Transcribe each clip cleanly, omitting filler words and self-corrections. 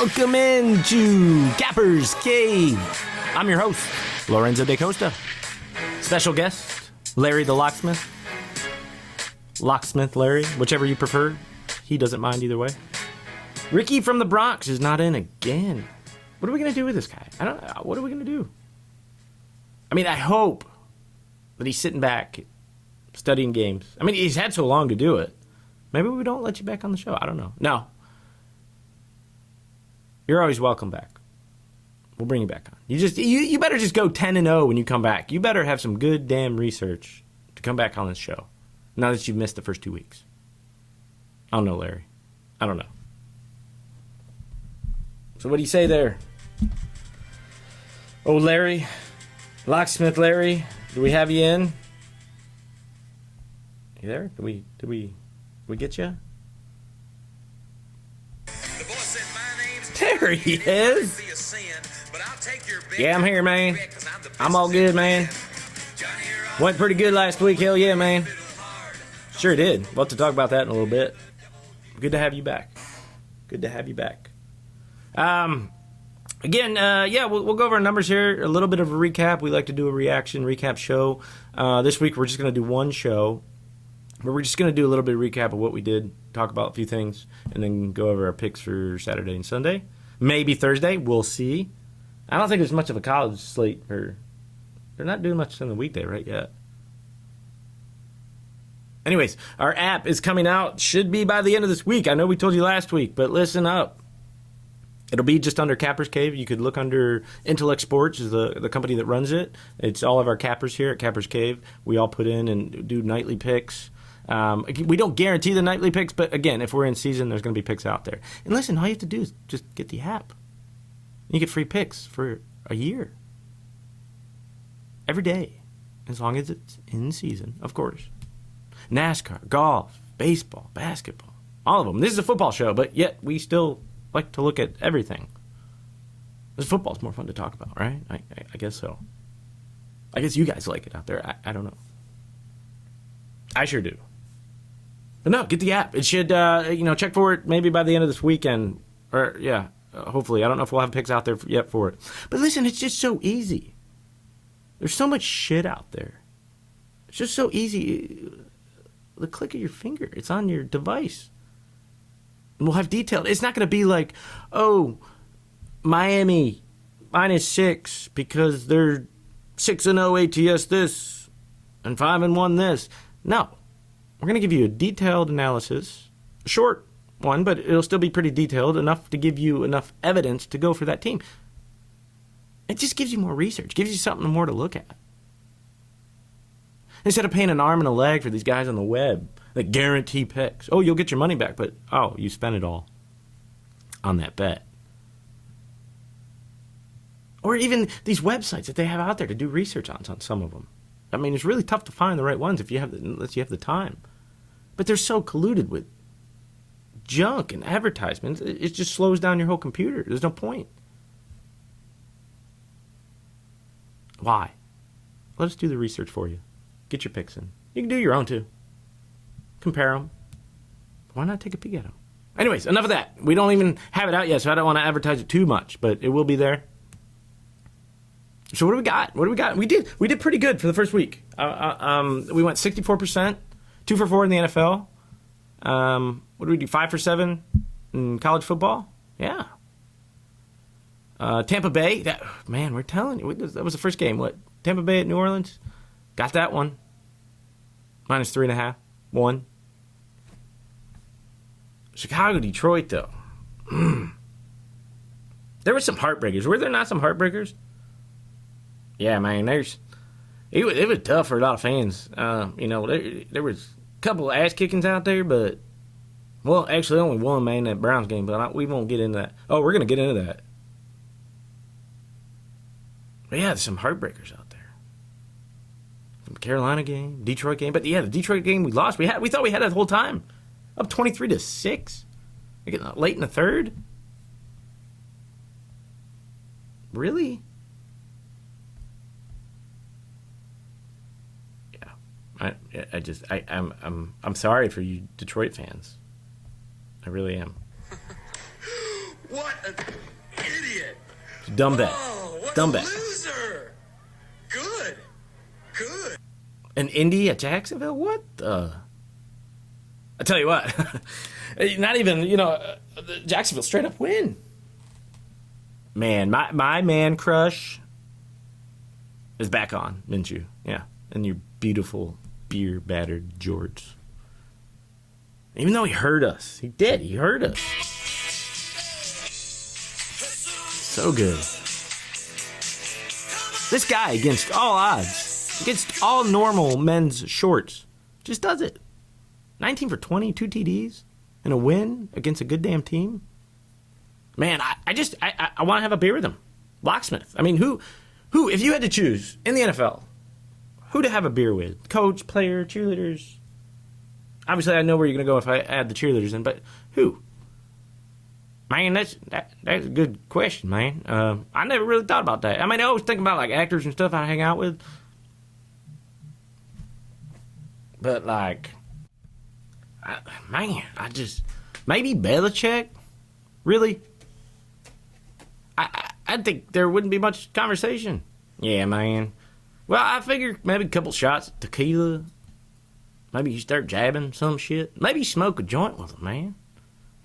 Welcome into Capper's Cave. I'm your host, Lorenzo da Costa. Special guest, Larry the Locksmith. Locksmith Larry, whichever you prefer. He doesn't mind either way. Ricky from the Bronx is not in again. What are we going to do with this guy? I don't know. What are we going to do? I mean, I hope that he's sitting back, studying games. I mean, he's had so long to do it. Maybe we don't let you back on the show. I don't know. No. You're always welcome back. We'll bring you back on. You better just go 10-0 when you come back. You better have some good damn research to come back on this show. Now that you've missed the first 2 weeks. I don't know, Larry. I don't know. So what do you say there? Oh, Larry. Locksmith Larry. Do we have you in? You there? Did we get you? There he is. Yeah, I'm here, man. I'm all good, man. Went pretty good last week. Hell yeah, man. Sure did. We'll have to talk about that in a little bit. Good to have you back. Good to have you back. Again, we'll go over our numbers here. A little bit of a recap. We like to do a reaction recap show. This week we're just going to do one show. But we're just going to do a little bit of recap of what we did, talk about a few things, and then go over our picks for Saturday and Sunday. Maybe Thursday. We'll see. I don't think there's much of a college slate. They're not doing much on the weekday right yet. Anyways, our app is coming out. Should be by the end of this week. I know we told you last week, but listen up. It'll be just under Capper's Cave. You could look under Intellect Sports, is the company that runs it. It's all of our cappers here at Capper's Cave. We all put in and do nightly picks. We don't guarantee the nightly picks, but again, if we're in season, there's going to be picks out there. And listen, all you have to do is just get the app. You get free picks for a year. Every day. As long as it's in season, of course. NASCAR, golf, baseball, basketball, all of them. This is a football show, but yet we still like to look at everything. Because football's more fun to talk about, right? I guess so. I guess you guys like it out there. I don't know. I sure do. But no, get the app. It should, check for it maybe by the end of this weekend. Or, hopefully. I don't know if we'll have picks out there yet for it. But listen, it's just so easy. There's so much shit out there. It's just so easy. The click of your finger. It's on your device. And we'll have detailed. It's not going to be like, oh, Miami -6 because they're 6-0 ATS this and 5-1 this. No. We're going to give you a detailed analysis, a short one, but it'll still be pretty detailed, enough to give you enough evidence to go for that team. It just gives you more research, gives you something more to look at. Instead of paying an arm and a leg for these guys on the web that guarantee picks. Oh, you'll get your money back, but you spent it all on that bet. Or even these websites that they have out there to do research on some of them. I mean, it's really tough to find the right ones unless you have the time. But they're so colluded with junk and advertisements, it just slows down your whole computer. There's no point. Why? Let us do the research for you. Get your picks in. You can do your own too. Compare them. Why not take a peek at them? Anyways, enough of that. We don't even have it out yet, so I don't want to advertise it too much, but it will be there. So what do we got? We did pretty good for the first week. We went 64%, 2 for 4 in the NFL. What did we do? 5 for 7 in college football? Yeah. Tampa Bay. We're telling you, that was the first game. What? Tampa Bay at New Orleans? Got that one. -3.5. 1. Chicago, Detroit, though. There were some heartbreakers. Were there not some heartbreakers? Yeah, man. It was tough for a lot of fans. There was a couple of ass kickings out there, but actually only one, man, that Browns game. But we won't get into that. Oh, we're gonna get into that. But yeah, there's some heartbreakers out there. From the Carolina game, Detroit game, but yeah, the Detroit game we lost. We thought we had it the whole time, up 23-6, late in the third. Really? I'm sorry for you Detroit fans. I really am. What Idiot. Dumb bet. Oh, what Dumb a bet. loser. Good. Good. An Indy at Jacksonville? What the? I tell you what. Not even, Jacksonville straight up win. Man, my man crush is back on, Minshew. Yeah. And your beautiful beer-battered George. Even though he hurt us. He did. He hurt us. So good. This guy, against all odds, against all normal men's shorts, just does it. 19 for 20, 2 TDs, and a win against a good damn team. Man, I want to have a beer with him. Locksmith. I mean, who, if you had to choose in the NFL, who to have a beer with? Coach, player, cheerleaders? Obviously, I know where you're going to go if I add the cheerleaders in, but who? Man, that's a good question, man. I never really thought about that. I mean, I always think about, like, actors and stuff I hang out with. But, like, maybe Belichick? Really? I think there wouldn't be much conversation. Yeah, man. Well, I figure maybe a couple shots of tequila. Maybe you start jabbing some shit. Maybe you smoke a joint with them, man.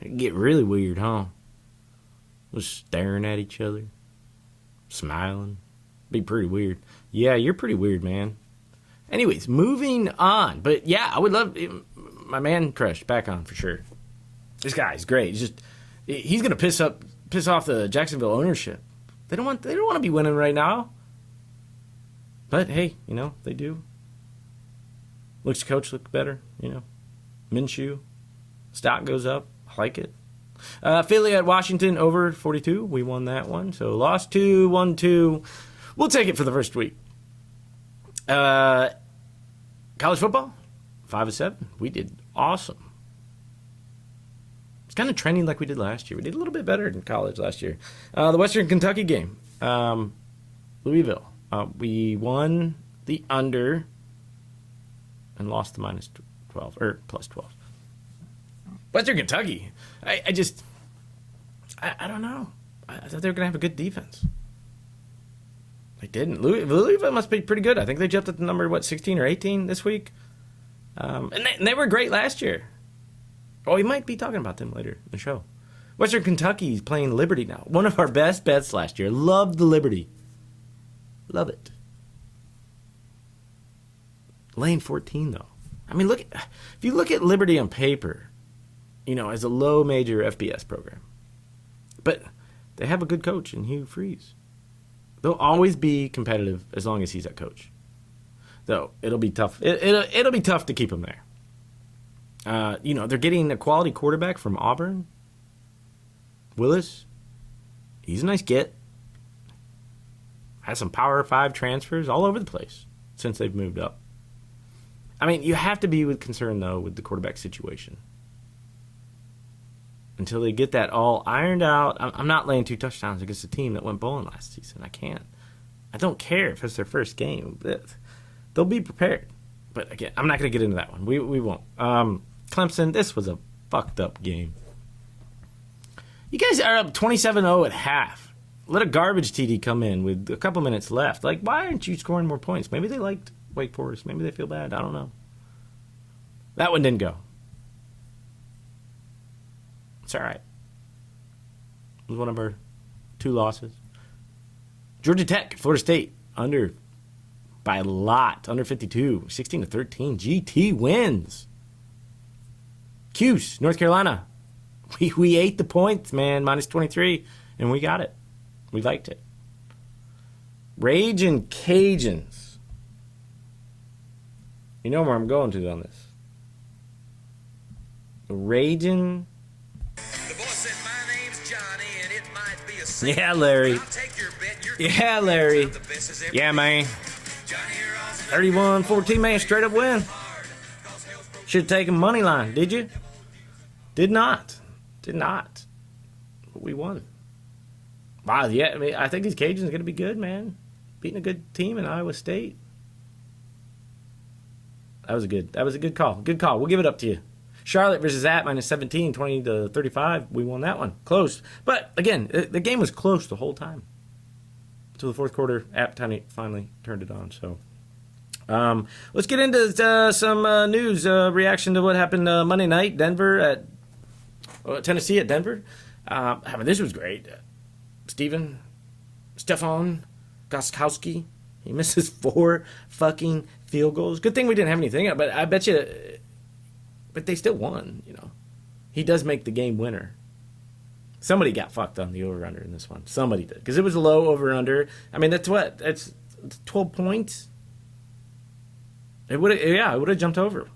It'd get really weird, huh? Just staring at each other. Smiling. Be pretty weird. Yeah, you're pretty weird, man. Anyways, moving on. But yeah, I would love my man crush back on for sure. This guy's great. He's gonna piss off the Jacksonville ownership. They don't want to be winning right now. But hey, they do. Looks coach look better, Minshew. Stock goes up. I like it. Philly at Washington over 42. We won that one. So lost 2, won 2. We'll take it for the first week. College football, 5-7. We did awesome. It's kind of trending like we did last year. We did a little bit better in college last year. The Western Kentucky game, Louisville. We won the under and lost the minus 12 or plus 12. Western Kentucky. I don't know. I thought they were going to have a good defense. They didn't. Louisville must be pretty good. I think they jumped at the number, 16 or 18 this week. And they were great last year. Oh, we might be talking about them later in the show. Western Kentucky's playing Liberty now. One of our best bets last year. Loved the Liberty. Love it. Lane 14, though. I mean, if you look at Liberty on paper, as a low major FBS program. But they have a good coach in Hugh Freeze. They'll always be competitive as long as he's that coach. Though it'll be tough. It'll be tough to keep him there. They're getting a quality quarterback from Auburn. Willis. He's a nice get. Has some Power 5 transfers all over the place since they've moved up. I mean, you have to be concerned, though, with the quarterback situation. Until they get that all ironed out. I'm not laying 2 touchdowns against a team that went bowling last season. I can't. I don't care if it's their first game. They'll be prepared. But again, I'm not going to get into that one. We won't. Clemson, this was a fucked up game. You guys are up 27-0 at half. Let a garbage TD come in with a couple minutes left. Like, why aren't you scoring more points? Maybe they liked Wake Forest. Maybe they feel bad. I don't know. That one didn't go. It's all right. It was one of our 2 losses. Georgia Tech, Florida State, under by a lot. Under 52, 16-13. GT wins. Cuse, North Carolina. We ate the points, man. Minus 23, and we got it. We liked it. Raging Cajuns. You know where I'm going to on this. Raging. The boss said my name's Johnny, and it might be a secret. Yeah, Larry. I'll take your bet. Yeah, Larry. Yeah, man. 31-14, man. Straight up win. Should have taken money line, did you? Did not. But we won. Wow, yeah. I mean, I think these Cajuns are going to be good, man. Beating a good team in Iowa State. That was a good call. Good call. We'll give it up to you. Charlotte versus at minus 17, 20-35. We won that one. Close. But, again, the game was close the whole time. Until the fourth quarter, App finally turned it on. So, let's get into some news. Reaction to what happened Monday night. Tennessee at Denver. This was great. Stefan Gostkowski. He misses 4 fucking field goals. Good thing we didn't have anything, but I bet you. But they still won, you know. He does make the game winner. Somebody got fucked on the over-under in this one. Somebody did. Because it was a low over-under. I mean, that's what? That's 12 points? It would have jumped over.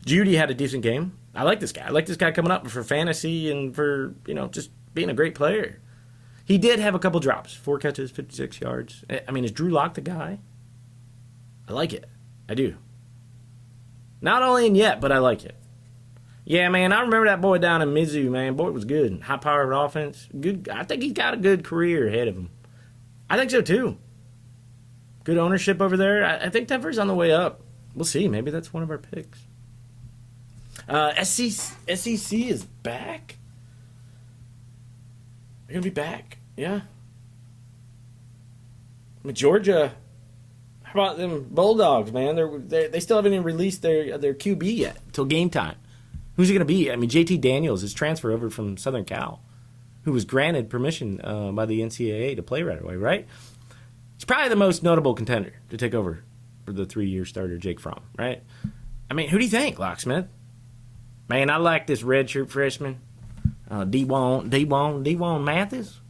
Judy had a decent game. I like this guy. I like this guy coming up for fantasy and for, you know, just being a great player. He did have a couple drops. 4 catches, 56 yards. I mean, is Drew Lock the guy? I like it. I do. Not only in yet, but I like it. Yeah, man, I remember that boy down in Minshew, man. Boy, it was good. High-powered offense. Good. I think he's got a good career ahead of him. I think so, too. Good ownership over there. I think Denver's on the way up. We'll see. Maybe that's one of our picks. SEC is back? They're going to be back. Yeah. I mean, Georgia, how about them Bulldogs, man? They still haven't even released their QB yet until game time. Who's it going to be? I mean, JT Daniels is transferred over from Southern Cal, who was granted permission by the NCAA to play right away, right? He's probably the most notable contender to take over for the 3-year starter, Jake Fromm, right? I mean, who do you think, Locksmith? Man, I like this redshirt freshman, Dewon Mathis.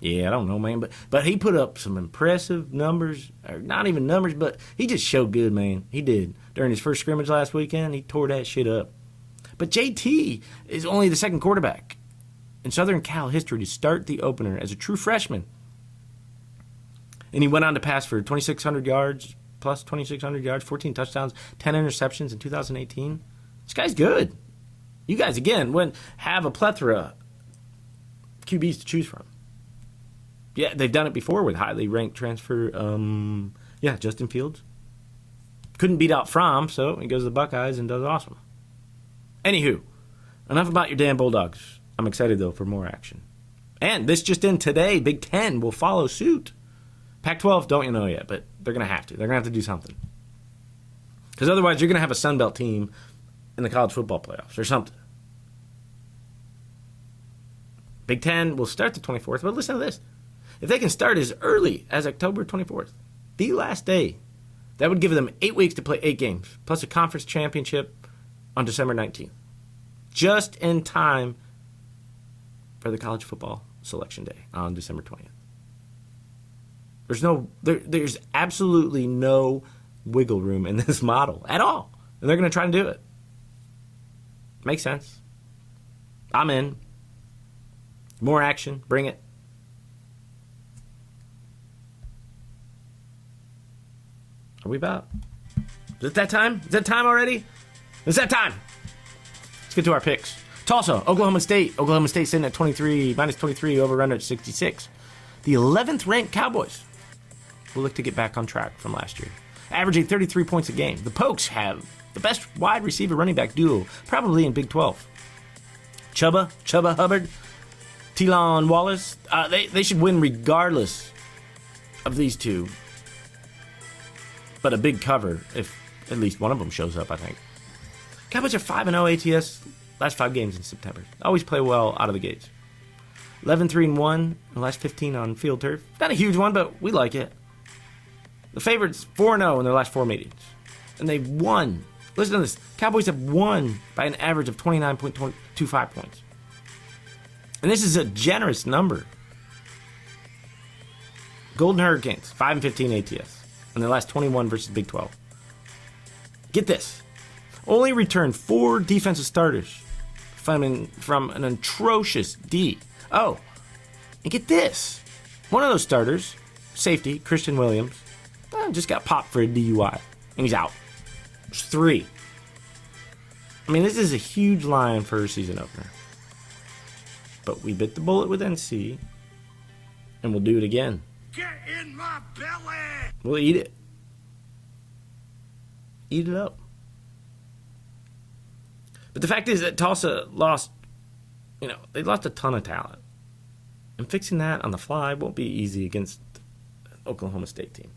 Yeah, I don't know, man, but he put up some impressive numbers, or not even numbers, but he just showed good, man. He did. During his first scrimmage last weekend, he tore that shit up. But JT is only the second quarterback in Southern Cal history to start the opener as a true freshman. And he went on to pass for 2,600 yards, plus 2,600 yards, 14 touchdowns, 10 interceptions in 2018. This guy's good. You guys, again, have a plethora of QBs to choose from. Yeah, they've done it before with highly ranked transfer. Justin Fields. Couldn't beat out Fromm, so he goes to the Buckeyes and does awesome. Anywho, enough about your damn Bulldogs. I'm excited, though, for more action. And this just in today, Big Ten will follow suit. Pac-12, don't you know yet, but they're going to have to. They're going to have to do something. Because otherwise, you're going to have a Sun Belt team in the college football playoffs or something. Big Ten will start the 24th, but listen to this. If they can start as early as October 24th, the last day, that would give them 8 weeks to play 8 games, plus a conference championship on December 19th. Just in time for the college football selection day on December 20th. There's absolutely no wiggle room in this model at all. And they're going to try and do it. Makes sense. I'm in. More action. Bring it. Are we about? Is it that time? Is that time already? It's that time. Let's get to our picks. Tulsa, Oklahoma State. Oklahoma State sitting at minus 23, over-under at 66. The 11th ranked Cowboys will look to get back on track from last year, averaging 33 points a game. The Pokes have the best wide receiver running back duo, probably in Big 12. Chuba Hubbard, Telon Wallace. They should win regardless of these two. But a big cover if at least one of them shows up, I think. Cowboys are 5-0 ATS last 5 games in September. Always play well out of the gates. 11-3-1 in the last 15 on field turf. Not a huge one, but we like it. The favorites 4-0 in their last 4 meetings. And they've won. Listen to this. Cowboys have won by an average of 29.25 points. And this is a generous number. Golden Hurricanes, 5-15 ATS in their last 21 versus Big 12. Get this. Only returned 4 defensive starters from an atrocious D. Oh, and get this. One of those starters, safety, Christian Williams, just got popped for a DUI, and he's out. There's 3. I mean, this is a huge line for a season opener. But we bit the bullet with NC, and we'll do it again. Get in my belly! We'll eat it. Eat it up. But the fact is that Tulsa lost, they lost a ton of talent. And fixing that on the fly won't be easy against an Oklahoma State team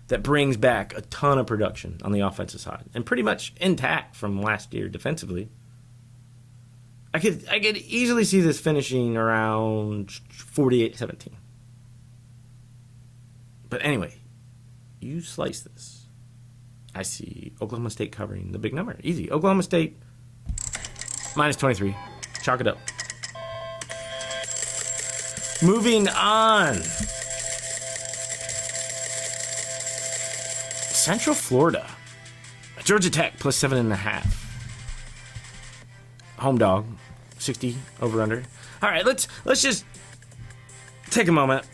that brings back a ton of production on the offensive side and pretty much intact from last year defensively. I could easily see this finishing around 48-17. But anyway, you slice this. I see Oklahoma State covering the big number. Easy. Oklahoma State minus 23. Chalk it up. Moving on. Central Florida. Georgia Tech plus 7.5. Home dog. 60 over under. All right, let's just take a moment.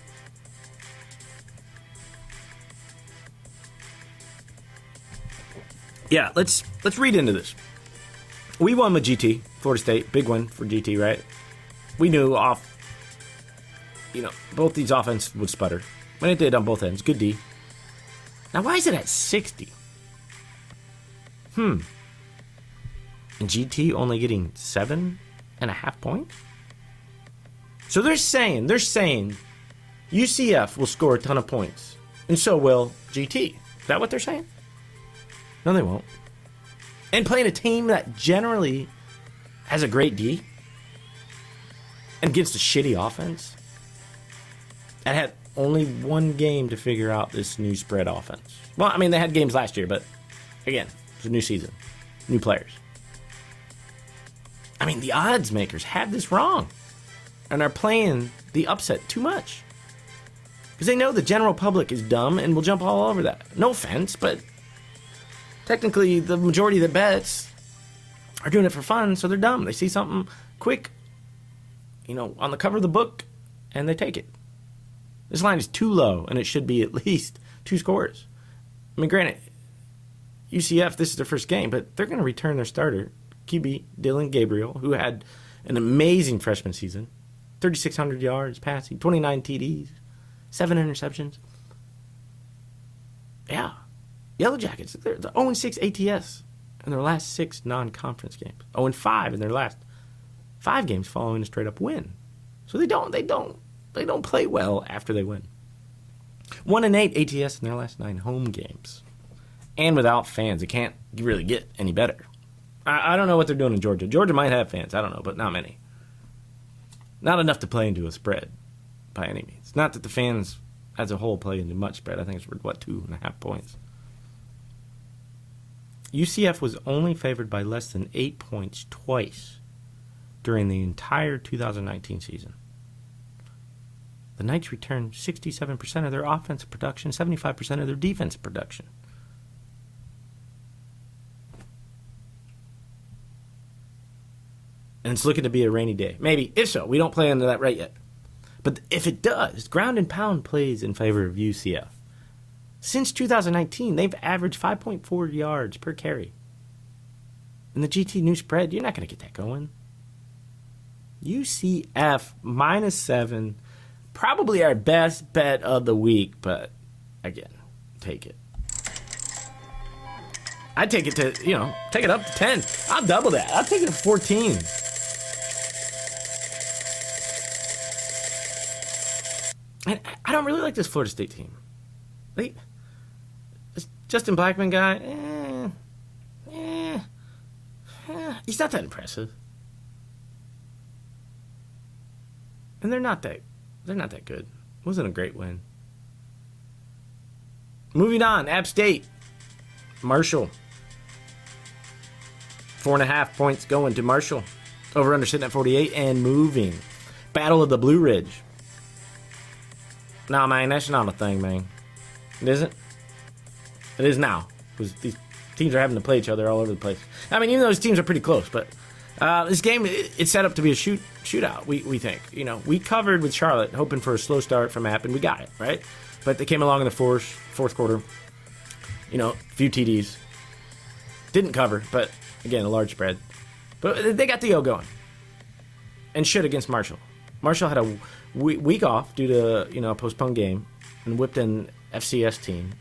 Yeah, let's read into this. We won with GT, Florida State. Big win for GT, right? We knew both these offenses would sputter. When it did on both ends. Good D. Now, why is it at 60? And GT only getting 7.5 points? So they're saying UCF will score a ton of points, and so will GT. Is that what they're saying? No, they won't. And playing a team that generally has a great D and against a shitty offense that had only one game to figure out this new spread offense. Well, I mean, they had games last year, but again, it's a new season, new players. I mean, the odds makers had this wrong and are playing the upset too much because they know the general public is dumb and will jump all over that. No offense, but technically, the majority of the bets are doing it for fun, so they're dumb. They see something quick, on the cover of the book, and they take it. This line is too low, and it should be at least 2 scores. I mean, granted, UCF, this is their first game, but they're going to return their starter, QB Dylan Gabriel, who had an amazing freshman season. 3,600 yards passing, 29 TDs, 7 interceptions. Yeah. Yellow Jackets, they're 0-6 ATS in their last 6 non-conference games. 0-5 in their last 5 games following a straight-up win. So they don't play well after they win. 1-8 ATS in their last 9 home games. And without fans, it can't really get any better. I don't know what they're doing in Georgia. Georgia might have fans, I don't know, but not many. Not enough to play into a spread by any means. Not that the fans as a whole play into much spread. I think it's, 2.5 points. UCF was only favored by less than 8 points twice during the entire 2019 season. The Knights returned 67% of their offensive production, 75% of their defensive production. And it's looking to be a rainy day. Maybe. If so, we don't play into that right yet. But if it does, ground and pound plays in favor of UCF. Since 2019, they've averaged 5.4 yards per carry. In the GT new spread, you're not going to get that going. UCF minus 7, probably our best bet of the week, but again, take it. I'd take it to, take it up to 10. I'll double that. I'll take it to 14. And I don't really like this Florida State team. This Justin Blackman guy, he's not that impressive. And they're not that good. It wasn't a great win. Moving on, App State. Marshall. 4.5 points going to Marshall. Over under sitting at 48 and moving. Battle of the Blue Ridge. Nah, man, that's not a thing, man. It isn't? It is now. Because these teams are having to play each other all over the place. I mean, even though those teams are pretty close, but this game, it's set up to be a shootout, we think. We covered with Charlotte, hoping for a slow start from App, and we got it, right? But they came along in the fourth quarter. A few TDs. Didn't cover, but, again, a large spread. But they got the O going. And shit against Marshall. Marshall had a week off due to, a postponed game, and whipped an FCS team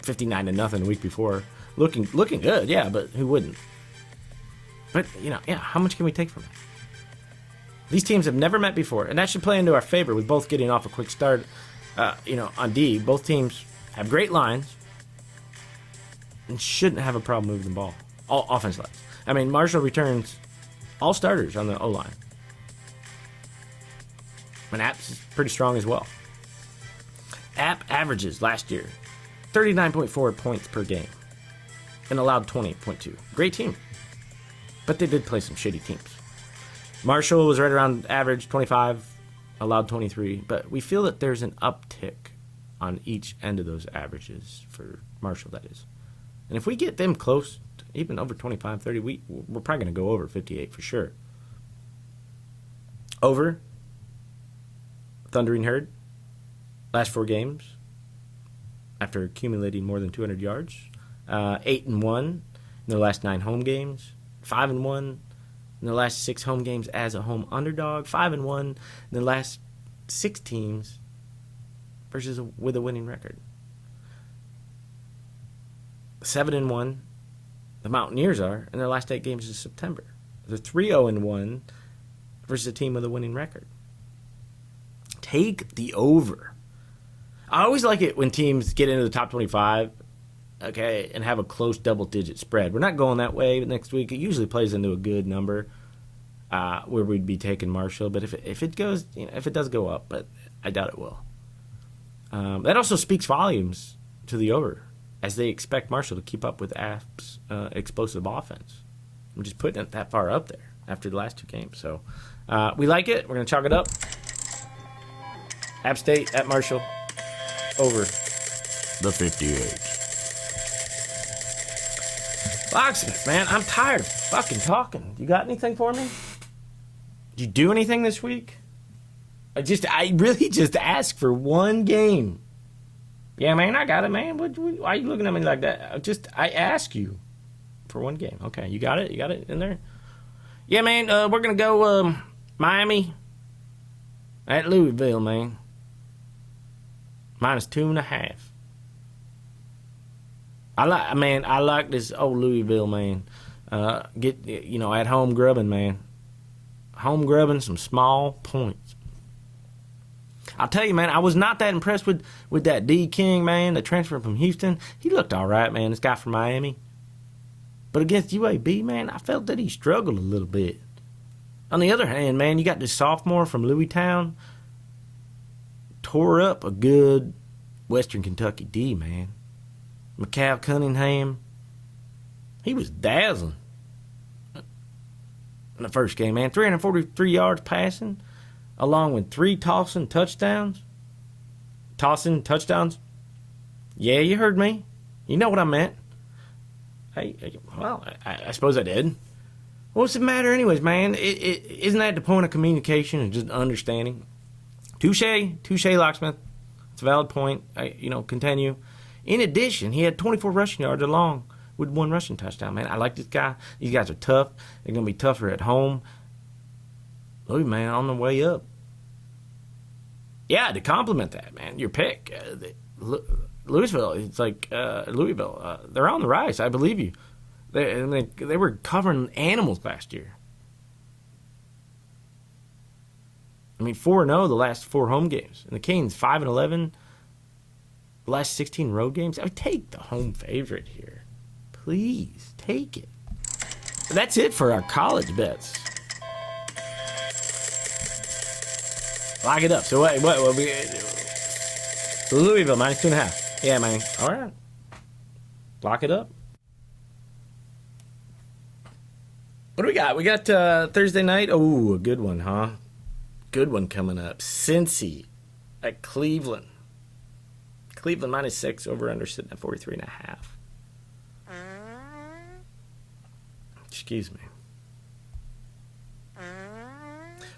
59-0 the week before. Looking good, yeah, but who wouldn't? But, how much can we take from it? These teams have never met before, and that should play into our favor with both getting off a quick start, on D. Both teams have great lines and shouldn't have a problem moving the ball. All offense lines. I mean, Marshall returns all starters on the O-line. And App's is pretty strong as well. App averages last year 39.4 points per game and allowed 20.2. Great team. But they did play some shitty teams. Marshall was right around average, 25, allowed 23. But we feel that there's an uptick on each end of those averages for Marshall, that is. And if we get them close, even over 25, 30, we're probably going to go over 58 for sure. Over, Thundering Herd, last 4 games, after accumulating more than 200 yards, 8-1 in their last 9 home games, 5-1 in their last 6 home games as a home underdog, 5-1 in their last 6 teams with a winning record. 7-1, the Mountaineers are in their last 8 games in September. They're 3-0-1 versus a team with a winning record. Take the over. I always like it when teams get into the top 25, okay, and have a close double-digit spread. We're not going that way next week. It usually plays into a good number where we'd be taking Marshall. But if it goes, if it does go up, but I doubt it will. That also speaks volumes to the over, as they expect Marshall to keep up with App's explosive offense. I'm just putting it that far up there after the last 2 games. So we like it. We're going to chalk it up. App State at Marshall. Over the 58. Locksmith, man, I'm tired of fucking talking. You got anything for me? Did you do anything this week? I really just asked for one game. Yeah, man, I got it, man. Why are you looking at me like that? I asked you for one game. Okay, you got it? You got it in there? Yeah, man, we're going to go Miami at Louisville, man. -2.5. I like this old Louisville, man. Get at home grubbing, man. Home grubbing, some small points. I'll tell you, man, I was not that impressed with that D King, man, that transferred from Houston. He looked all right, man, this guy from Miami. But against UAB, man, I felt that he struggled a little bit. On the other hand, man, you got this sophomore from Louistown. Tore up a good Western Kentucky D, man. McCall Cunningham, he was dazzling in the first game, man. 343 yards passing, along with 3 tossing touchdowns. Yeah, you heard me. You know what I meant. Hey, well, I suppose I did. What's the matter anyways, man? Isn't that the point of communication and just understanding? Touche, Locksmith. It's a valid point. Continue. In addition, he had 24 rushing yards along with 1 rushing touchdown, man. I like this guy. These guys are tough. They're going to be tougher at home. Louis, man, on the way up. Yeah, to compliment that, man, your pick. Louisville, it's like Louisville. They're on the rise, I believe you. They were covering animals last year. 4-0 the last 4 home games. And the Canes 5-11 the last 16 road games. I would take the home favorite here. Please, take it. But that's it for our college bets. Lock it up. So what we Louisville -2.5. Yeah, man. All right. Lock it up. What do we got? We got Thursday night. Oh, a good one, huh? Good one coming up. Cincy at Cleveland. Cleveland -6, over under sitting at 43.5. Excuse me.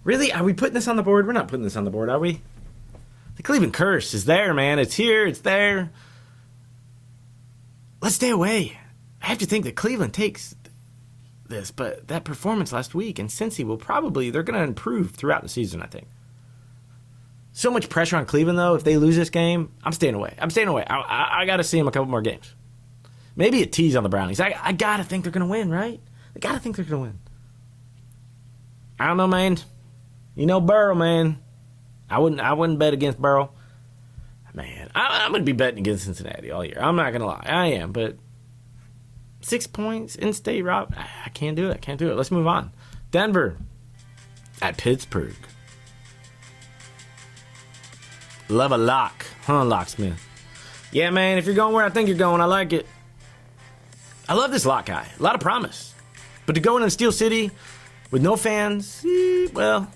Really? Are we putting this on the board? We're not putting this on the board, are we? The Cleveland curse is there, man. It's here. It's there. Let's stay away. I have to think that Cleveland takes this, but that performance last week, and Cincy they're going to improve throughout the season, I think. So much pressure on Cleveland, though. If they lose this game, I'm staying away. I got to see them a couple more games. Maybe a tease on the Brownies. I got to think they're going to win, right? They got to think they're going to win. I don't know, man. You know Burrow, man. I wouldn't bet against Burrow. Man, I'm going to be betting against Cincinnati all year. I'm not going to lie. I am, but 6 points, in-state route, I can't do it. Let's move on. Denver at Pittsburgh. Love a lock, huh, Locksmith? Yeah, man, if you're going where I think you're going, I like it. I love this lock guy. A lot of promise. But to go in Steel City with no fans, well,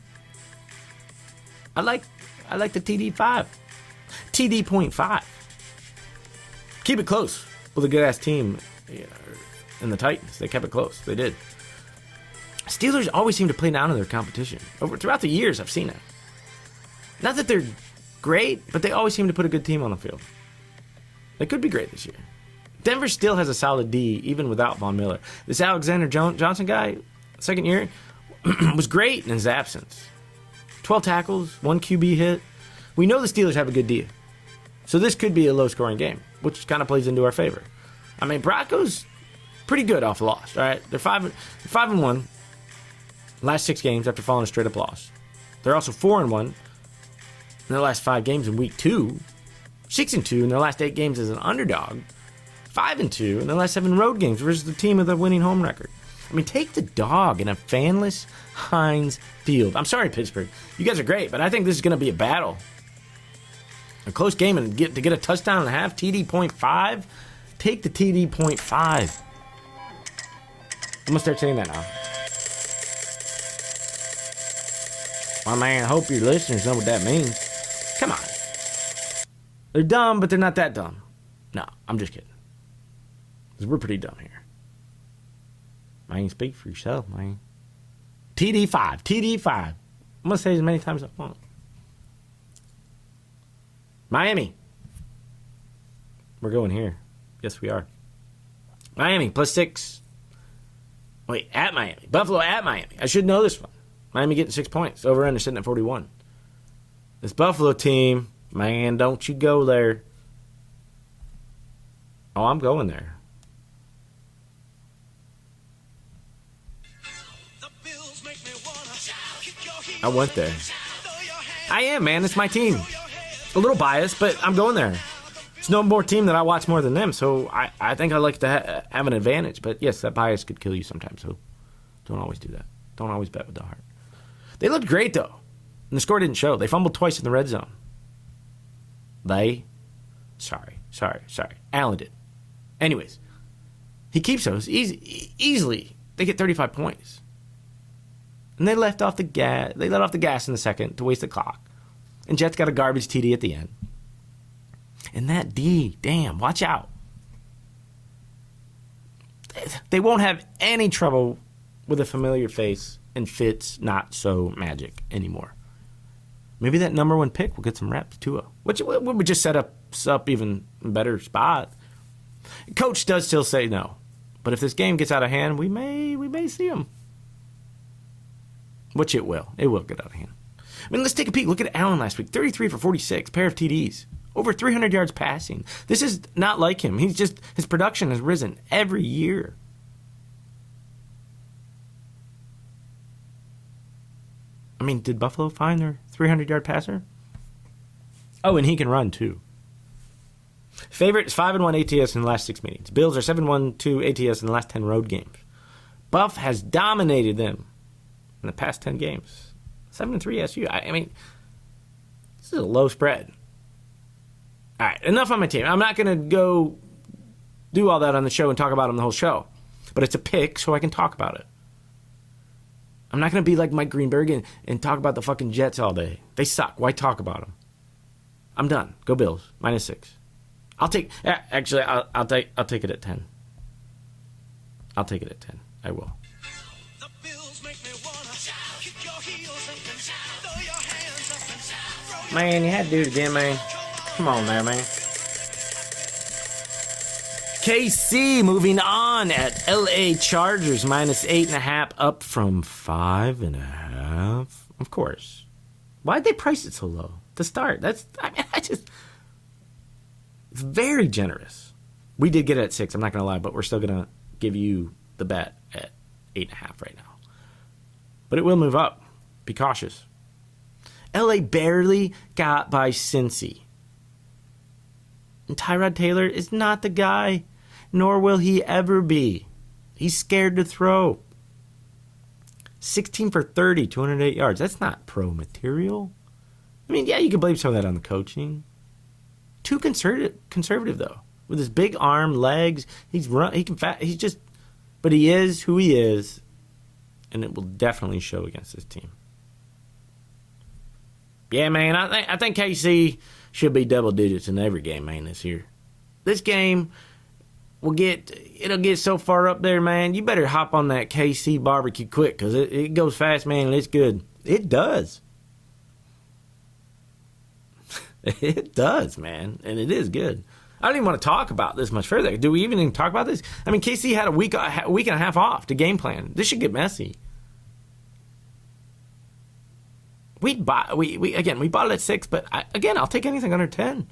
I like the TD5. TD.5. Keep it close with a good-ass team in the Titans. They kept it close. They did. Steelers always seem to play down to their competition. Throughout the years, I've seen it. Not that they're great, but they always seem to put a good team on the field. They could be great this year. Denver still has a solid D, even without Von Miller. This Alexander Johnson guy, second year, was great in his absence. 12 tackles, 1 QB hit. We know the Steelers have a good D. So this could be a low-scoring game, which kind of plays into our favor. I mean, Broncos, pretty good off a loss, all right? They're 5-1 last 6 games after falling a straight-up loss. They're also 4-1 in their last 5 games in week 2. 6-2 in their last 8 games as an underdog. 5-2 in their last 7 road games versus the team with a winning home record. I mean, take the dog in a fanless Heinz Field. I'm sorry, Pittsburgh. You guys are great, but I think this is going to be a battle. A close game and to get a touchdown and a half, TD.5. Take the TD.5. I'm going to start saying that now. My man, I hope your listeners know what that means. Come on. They're dumb, but they're not that dumb. No, I'm just kidding. Because we're pretty dumb here. Man, speak for yourself, man. TD5. TD5. I'm going to say it as many times as I want. Miami. We're going here. Yes, we are. Miami, +6. Wait, at Miami. Buffalo at Miami. I should know this one. Miami getting 6 points. Over-under sitting at 41. This Buffalo team, man, don't you go there. Oh, I'm going there. I went there. I am, man. It's my team. A little biased, but I'm going there. It's no more team that I watch more than them, so I think I like to have an advantage. But yes, that bias could kill you sometimes, so don't always do that. Don't always bet with the heart. They looked great, though. And the score didn't show. They fumbled twice in the red zone. Sorry. Allen did. Anyways, he keeps those easily. They get 35 points. And they let off the gas in the second to waste the clock. And Jets got a garbage TD at the end. And that D, damn, watch out. They won't have any trouble with a familiar face and Fitz not so magic anymore. Maybe that number 1 pick will get some reps, Tua, which would just set us up even better spot. Coach does still say no. But if this game gets out of hand, we may see him. Which it will. It will get out of hand. I mean, let's take a peek. Look at Allen last week. 33 for 46, pair of TDs. Over 300 yards passing. This is not like him. His production has risen every year. I mean, did Buffalo find their 300-yard passer? Oh, and he can run, too. Favorite is 5-1 ATS in the last 6 meetings. Bills are 7-1-2 ATS in the last 10 road games. Buff has dominated them in the past 10 games. 7-3 SU. I mean, this is a low spread. All right, enough on my team. I'm not going to go do all that on the show and talk about them the whole show. But it's a pick, so I can talk about it. I'm not going to be like Mike Greenberg and talk about the fucking Jets all day. They suck. Why talk about them? I'm done. Go Bills. -6. I'll take it at 10. I'll take it at 10. I will. The Bills make me wanna kick your heels and throw your hands up and throw your Man, you had to do it again, man. Come on there, man. KC moving on at LA Chargers -8.5 up from 5.5. Of course. Why'd they price it so low to start? It's very generous. We did get it at 6, I'm not going to lie, but we're still going to give you the bet at 8.5 right now. But it will move up. Be cautious. LA barely got by Cincy. And Tyrod Taylor is not the guy, nor will he ever be. He's scared to throw. 16 for 30, 208 yards. That's not pro material. I mean, yeah, you can blame some of that on the coaching. Too conservative though. With his big arm, legs, he's just, but he is who he is, and it will definitely show against this team. Yeah, man, I think KC should be double digits in every game, man, this year. This game it'll get so far up there, man. You better hop on that KC BBQ quick, because it goes fast, man, and it's good. It does. It does, man, and it is good. I don't even want to talk about this much further. Do we even talk about this? I mean, KC had a week and a half off to game plan. This should get messy. We bought it at 6, but I'll take anything under 10.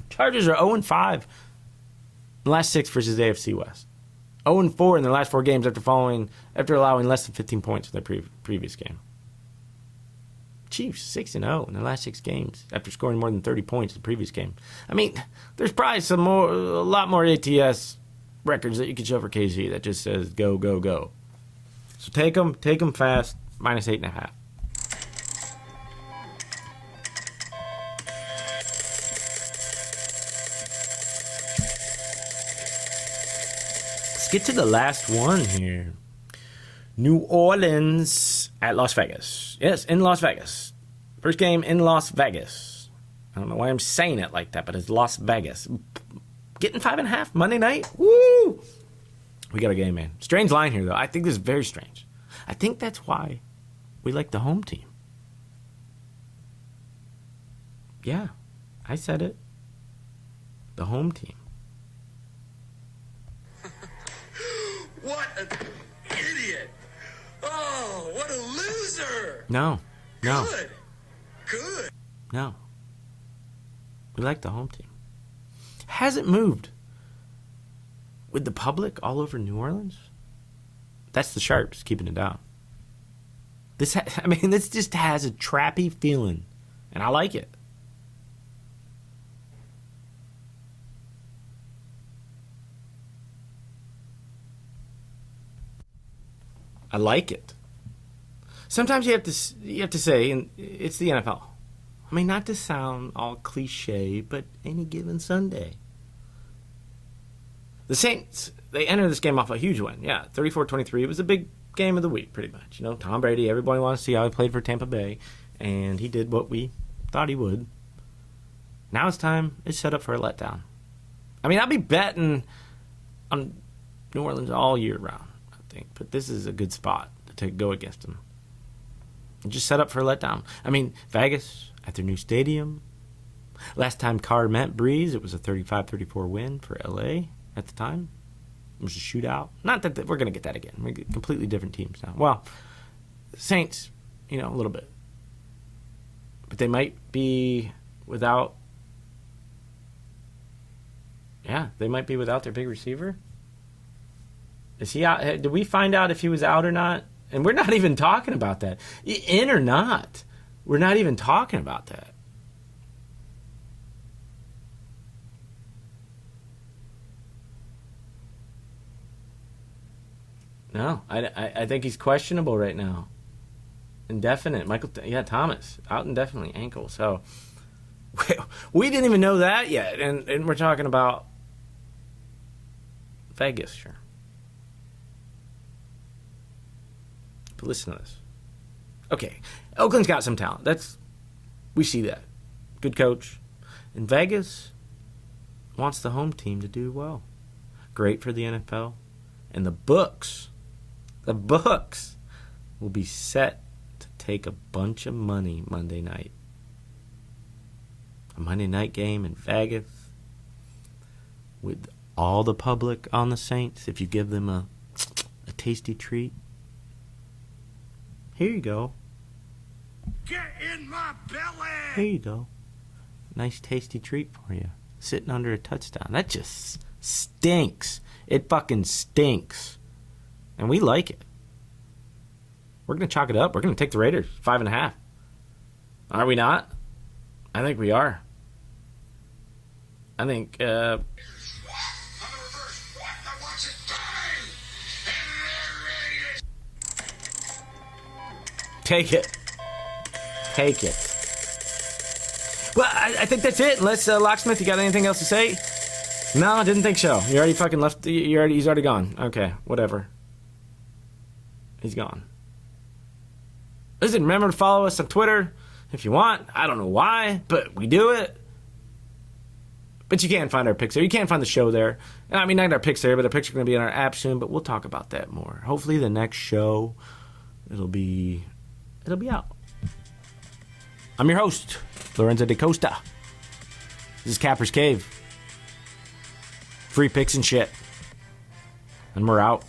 Chargers are 0-5 the last 6 versus AFC West. 0-4 in their last 4 games after allowing less than 15 points in their previous game. Chiefs 6-0 in their last 6 games after scoring more than 30 points in the previous game. I mean, there's probably a lot more ATS records that you could show for KC that just says go, go, go. So take them fast, minus 8.5. Let's get to the last one here. New Orleans at Las Vegas. Yes, in Las Vegas. First game in Las Vegas. I don't know why I'm saying it like that, but it's Las Vegas. Getting 5.5 Monday night. Woo! We got a game, man. Strange line here, though. I think this is very strange. I think that's why we like the home team. Yeah, I said it. The home team. What an idiot! Oh, what a loser! No. Good. No. We like the home team. Hasn't moved. With the public all over New Orleans? That's the Sharps keeping it down. This just has a trappy feeling, and I like it. I like it. Sometimes you have to say, and it's the NFL. I mean, not to sound all cliche, but any given Sunday. The Saints, they entered this game off a huge win. Yeah, 34-23. It was a big game of the week, pretty much. You know, Tom Brady, everybody wants to see how he played for Tampa Bay, and he did what we thought he would. Now it's time. It's set up for a letdown. I mean, I'll be betting on New Orleans all year round, I think, but this is a good spot to go against them. And just set up for a letdown. I mean, Vegas at their new stadium. Last time Carr met Breeze, it was a 35-34 win for LA at the time. It was a shootout. Not that we're going to get that again. We're completely different teams now. Well, Saints, a little bit. But they might be without... Yeah, they might be without their big receiver. Is he out? Did we find out if he was out or not? And we're not even talking about that. In or not, we're not even talking about that. No, I think he's questionable right now. Indefinite. Thomas, out indefinitely, ankle. So we didn't even know that yet. And we're talking about Vegas, sure. But listen to this. Okay, Oakland's got some talent. We see that. Good coach. And Vegas wants the home team to do well. Great for the NFL. And the books will be set to take a bunch of money Monday night. A Monday night game in Vegas with all the public on the Saints. If you give them a tasty treat. Here you go. Get in my belly! Here you go. Nice tasty treat for you. Sitting under a touchdown. That just stinks. It fucking stinks. and we like it. We're going to chalk it up. We're going to take the Raiders 5.5. Are we not? I think we are. I think. Take it. Take it. Well, I think that's it. Unless Locksmith, you got anything else to say? No, I didn't think so. You already fucking left. He's already gone. Okay, whatever. He's gone. Listen, remember to follow us on Twitter if you want. I don't know why, but we do it. But you can't find our picks there. You can't find the show there. I mean, not our picks there, but our picks are going to be in our app soon. But we'll talk about that more. Hopefully, the next show it'll be out. I'm your host, Lorenzo DeCosta. This is Capper's Cave. Free picks and shit. And we're out.